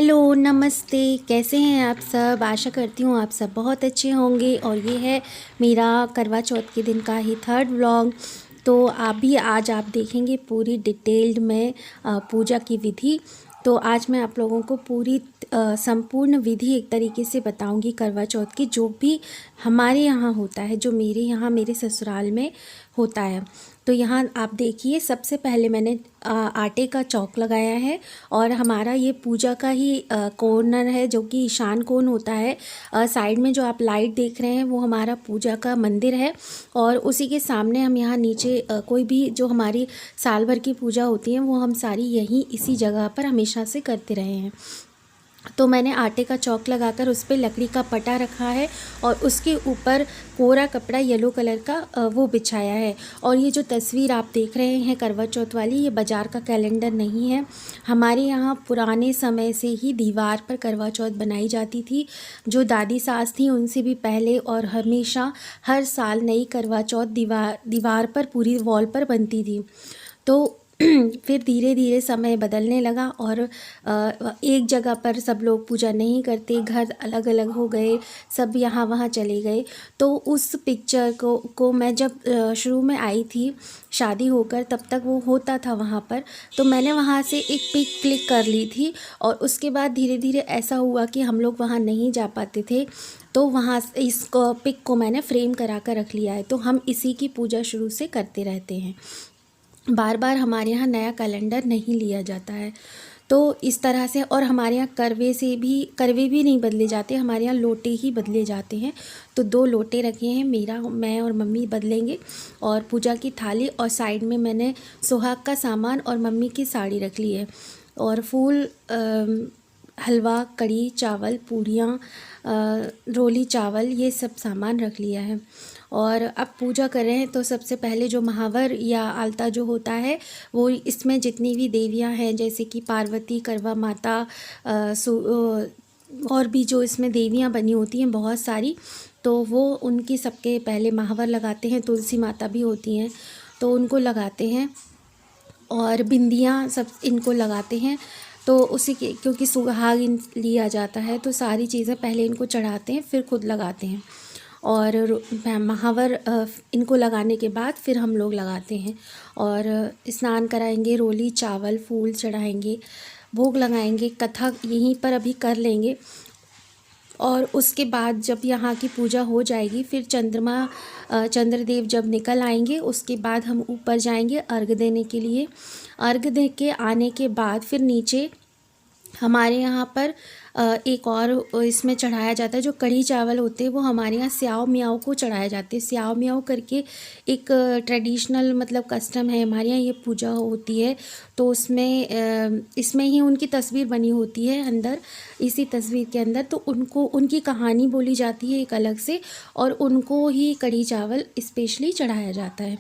Hello, नमस्ते। कैसे हैं आप सब? आशा करती हूँ आप सब बहुत अच्छे होंगे। और ये है मेरा करवा चौथ के दिन का ही थर्ड व्लॉग। तो आज आप देखेंगे पूरी डिटेल्ड में पूजा की विधि। तो आज मैं आप लोगों को पूरी संपूर्ण विधि एक तरीके से बताऊंगी करवा चौथ की, जो भी हमारे यहाँ होता है, जो मेरे यहाँ मेरे ससुराल में होता है। तो यहाँ आप देखिए, सबसे पहले मैंने आटे का चौक लगाया है। और हमारा ये पूजा का ही कॉर्नर है, जो कि ईशान कोण होता है। साइड में जो आप लाइट देख रहे हैं वो हमारा पूजा का मंदिर है। और उसी के सामने हम यहाँ नीचे कोई भी जो हमारी साल भर की पूजा होती है वो हम सारी यहीं इसी जगह पर हमेशा से करते रहे हैं। तो मैंने आटे का चौक लगाकर उस पर लकड़ी का पटा रखा है और उसके ऊपर कोरा कपड़ा येलो कलर का वो बिछाया है। और ये जो तस्वीर आप देख रहे हैं करवा चौथ वाली, ये बाज़ार का कैलेंडर नहीं है। हमारे यहाँ पुराने समय से ही दीवार पर करवा चौथ बनाई जाती थी। जो दादी सास थी उनसे भी पहले, और हमेशा हर साल नई करवा चौथ दीवार पर पूरी वॉल पर बनती थी। तो फिर धीरे धीरे समय बदलने लगा और एक जगह पर सब लोग पूजा नहीं करते, घर अलग अलग हो गए, सब यहाँ वहाँ चले गए। तो उस पिक्चर को मैं जब शुरू में आई थी शादी होकर, तब तक वो होता था वहाँ पर। तो मैंने वहाँ से एक पिक क्लिक कर ली थी। और उसके बाद धीरे धीरे ऐसा हुआ कि हम लोग वहाँ नहीं जा पाते थे, तो वहाँ इस पिक को मैंने फ्रेम करा कर रख लिया है। तो हम इसी की पूजा शुरू से करते रहते हैं। बार बार हमारे यहाँ नया कैलेंडर नहीं लिया जाता है। तो इस तरह से, और हमारे यहाँ करवे भी नहीं बदले जाते, हमारे यहाँ लोटे ही बदले जाते हैं। तो 2 लोटे रखे हैं, मैं और मम्मी बदलेंगे। और पूजा की थाली और साइड में मैंने सुहाग का सामान और मम्मी की साड़ी रख ली है। और फूल, हलवा, कढ़ी चावल, पूरियाँ, रोली चावल, ये सब सामान रख लिया है। और अब पूजा कर रहे हैं। तो सबसे पहले जो महावर या आलता जो होता है, वो इसमें जितनी भी देवियां हैं, जैसे कि पार्वती, करवा माता, और भी जो इसमें देवियां बनी होती हैं बहुत सारी, तो वो उनकी सबके पहले महावर लगाते हैं। तुलसी माता भी होती हैं तो उनको लगाते हैं। और बिंदियाँ सब इनको लगाते हैं। तो उसी के, क्योंकि सुहाग लिया जाता है, तो सारी चीज़ें पहले इनको चढ़ाते हैं फिर खुद लगाते हैं। और महावर इनको लगाने के बाद फिर हम लोग लगाते हैं। और स्नान कराएंगे, रोली चावल फूल चढ़ाएंगे, भोग लगाएंगे, कथा यहीं पर अभी कर लेंगे। और उसके बाद जब यहाँ की पूजा हो जाएगी, फिर चंद्रदेव जब निकल आएंगे, उसके बाद हम ऊपर जाएंगे अर्घ देने के लिए। अर्घ दे के आने के बाद फिर नीचे हमारे यहाँ पर एक और इसमें चढ़ाया जाता है, जो कढ़ी चावल होते हैं वो हमारे यहाँ स्याओ मियाओ को चढ़ाए जाते हैं। स्याओ मियाओ करके एक ट्रेडिशनल मतलब कस्टम है हमारे यहाँ, ये पूजा होती है। तो इसमें ही उनकी तस्वीर बनी होती है अंदर, इसी तस्वीर के अंदर। तो उनकी कहानी बोली जाती है एक अलग से, और उनको ही कढ़ी चावल स्पेशली चढ़ाया जाता है।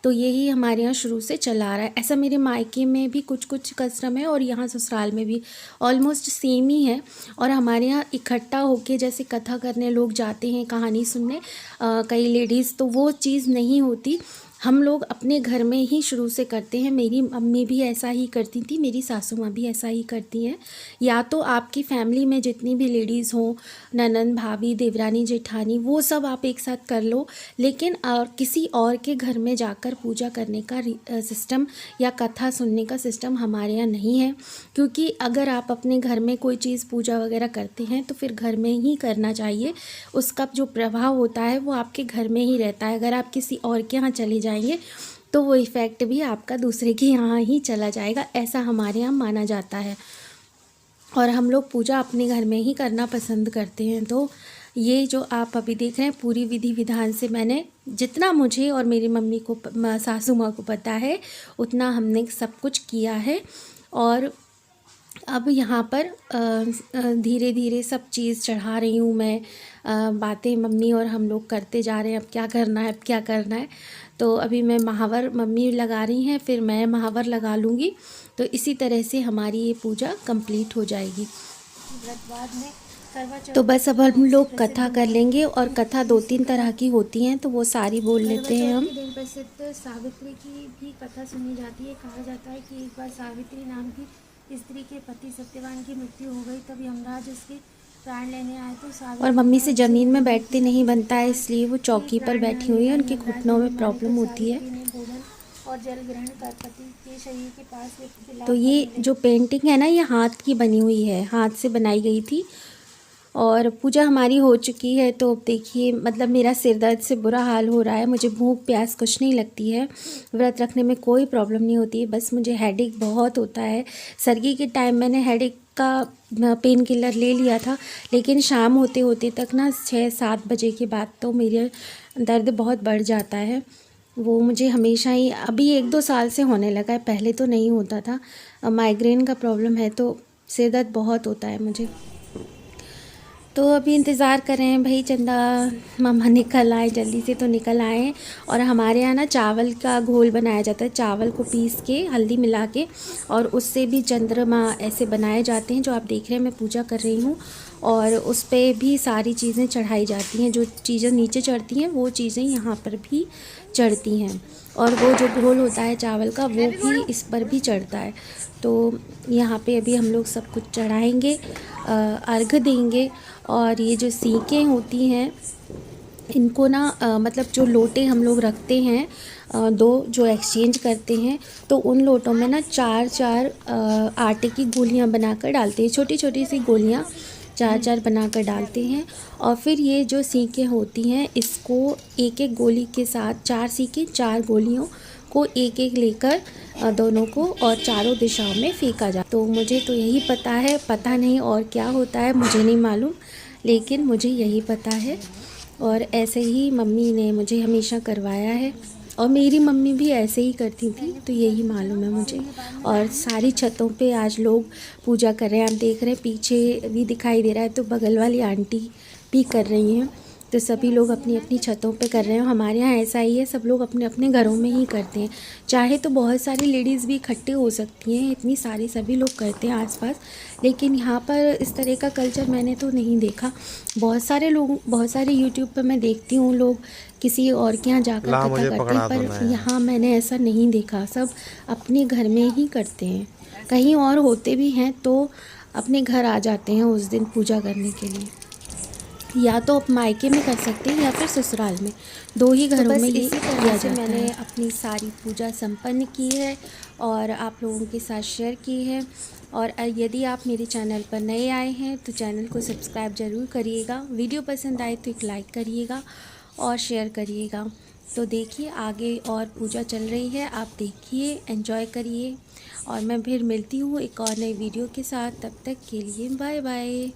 तो यही हमारे यहाँ शुरू से चला आ रहा है। ऐसा मेरे मायके में भी कुछ कुछ कस्टम है और यहाँ ससुराल में भी ऑलमोस्ट सेम ही है। और हमारे यहाँ इकट्ठा होके जैसे कथा करने लोग जाते हैं, कहानी सुनने, कई लेडीज़, तो वो चीज़ नहीं होती। हम लोग अपने घर में ही शुरू से करते हैं। मेरी मम्मी भी ऐसा ही करती थी, मेरी सासू माँ भी ऐसा ही करती हैं। या तो आपकी फैमिली में जितनी भी लेडीज़ हों, ननंद, भाभी, देवरानी, जेठानी, वो सब आप एक साथ कर लो। लेकिन किसी और के घर में जाकर पूजा करने का सिस्टम या कथा सुनने का सिस्टम हमारे यहाँ नहीं है। क्योंकि अगर आप अपने घर में कोई चीज़ पूजा वगैरह करते हैं तो फिर घर में ही करना चाहिए। उसका जो प्रभाव होता है वो आपके घर में ही रहता है। अगर आप किसी और के यहाँ चले जाएंगे तो वो इफ़ेक्ट भी आपका दूसरे के यहाँ ही चला जाएगा, ऐसा हमारे यहाँ माना जाता है। और हम लोग पूजा अपने घर में ही करना पसंद करते हैं। तो ये जो आप अभी देख रहे हैं पूरी विधि विधान से, मैंने जितना मुझे और मेरी मम्मी को, सासू माँ को पता है, उतना हमने सब कुछ किया है। और अब यहाँ पर धीरे धीरे सब चीज़ चढ़ा रही हूँ मैं। बातें मम्मी और हम लोग करते जा रहे हैं, अब क्या करना है, अब क्या करना है। तो अभी मैं महावर मम्मी लगा रही हैं, फिर मैं महावर लगा लूँगी। तो इसी तरह से हमारी ये पूजा कंप्लीट हो जाएगी। तो बस अब हम लोग कथा कर लेंगे। और कथा 2-3 तरह की होती हैं, तो वो सारी बोल लेते हैं हम। दिन प्रसिद्ध सावित्री की भी कथा सुनी जाती है। कहा जाता है कि एक बार सावित्री नाम की स्त्री के पति सत्यवान की मृत्यु हो गई तब यमराज उसके प्राण लेने आए तो सावित्री और मम्मी ने से उसे ज़मीन में बोला बैठते कि नहीं बनता है, इसलिए वो चौकी पर प्राण बैठी न हुई है, लेना। उनके यमराज घुटनों ने में माने प्रॉब्लम तो होती है। सावित्री ने भोजन और जल ग्रहण कर पति के शरीर के पास खिलाफ तो ये करने जो पेंटिंग है ना, ये हाथ की बनी हुई है, हाथ से बनाई गई थी। और पूजा हमारी हो चुकी है। तो अब देखिए, मतलब मेरा सिर दर्द से बुरा हाल हो रहा है, मुझे भूख प्यास कुछ नहीं लगती है, व्रत रखने में कोई प्रॉब्लम नहीं होती है, बस मुझे हेडेक बहुत होता है। सर्दी के टाइम मैंने हेडेक का पेन किलर ले लिया था, लेकिन शाम होते होते तक ना 6-7 बजे के बाद तो मेरे दर्द बहुत बढ़ जाता है। वो मुझे हमेशा ही अभी 1-2 साल से होने लगा है, पहले तो नहीं होता था। माइग्रेन का प्रॉब्लम है तो सिर दर्द बहुत होता है मुझे। तो अभी इंतज़ार कर रहे हैं भाई, चंदा मामा निकल आए, जल्दी से तो निकल आए हैं। और हमारे यहाँ ना चावल का घोल बनाया जाता है, चावल को पीस के हल्दी मिला के, और उससे भी चंद्रमा ऐसे बनाए जाते हैं जो आप देख रहे हैं मैं पूजा कर रही हूँ। और उस पर भी सारी चीज़ें चढ़ाई जाती हैं, जो चीज़ें नीचे चढ़ती हैं वो चीज़ें यहाँ पर भी चढ़ती हैं। और वो जो घोल होता है चावल का वो भी इस पर भी चढ़ता है। तो यहाँ पे अभी हम लोग सब कुछ चढ़ाएंगे, अर्घ देंगे। और ये जो सीखें होती हैं इनको ना मतलब जो लोटे हम लोग रखते हैं, दो जो एक्सचेंज करते हैं, तो उन लोटों में ना 4-4 आटे की गोलियां बनाकर डालते हैं, छोटी छोटी सी गोलियां 4-4 बनाकर डालते हैं। और फिर ये जो सीखें होती हैं इसको एक एक गोली के साथ, 4 सीखें 4 गोलियों को एक एक लेकर दोनों को और चारों दिशाओं में फेंका जाए। तो मुझे तो यही पता है, पता नहीं और क्या होता है मुझे नहीं मालूम, लेकिन मुझे यही पता है। और ऐसे ही मम्मी ने मुझे हमेशा करवाया है, और मेरी मम्मी भी ऐसे ही करती थी, तो यही मालूम है मुझे। और सारी छतों पे आज लोग पूजा कर रहे हैं, आप देख रहे हैं पीछे भी दिखाई दे रहा है, तो बगल वाली आंटी भी कर रही हैं। तो सभी लोग अपनी अपनी छतों पे कर रहे हैं। हमारे यहाँ ऐसा ही है, सब लोग अपने अपने घरों में ही करते हैं। चाहे तो बहुत सारी लेडीज़ भी इकट्ठे हो सकती हैं, इतनी सारी सभी लोग करते हैं आसपास, लेकिन यहाँ पर इस तरह का कल्चर मैंने तो नहीं देखा। बहुत सारे लोग, बहुत सारे यूट्यूब पर मैं देखती हूँ लोग किसी और के यहाँ जाकर कथा करते हैं, पर यहाँ मैंने ऐसा नहीं देखा। सब अपने घर में ही करते हैं, कहीं और होते भी हैं तो अपने घर आ जाते हैं उस दिन पूजा करने के लिए। या तो आप मायके में कर सकते हैं या फिर ससुराल में, दो ही घरों में ये किया जाता है। मैंने अपनी सारी पूजा संपन्न की है और आप लोगों के साथ शेयर की है। और यदि आप मेरे चैनल पर नए आए हैं तो चैनल को सब्सक्राइब ज़रूर करिएगा, वीडियो पसंद आए तो एक लाइक करिएगा और शेयर करिएगा। तो देखिए आगे और पूजा चल रही है, आप देखिए, एंजॉय करिए। और मैं फिर मिलती हूँ एक और नई वीडियो के साथ, तब तक के लिए बाय बाय।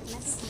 अपना भी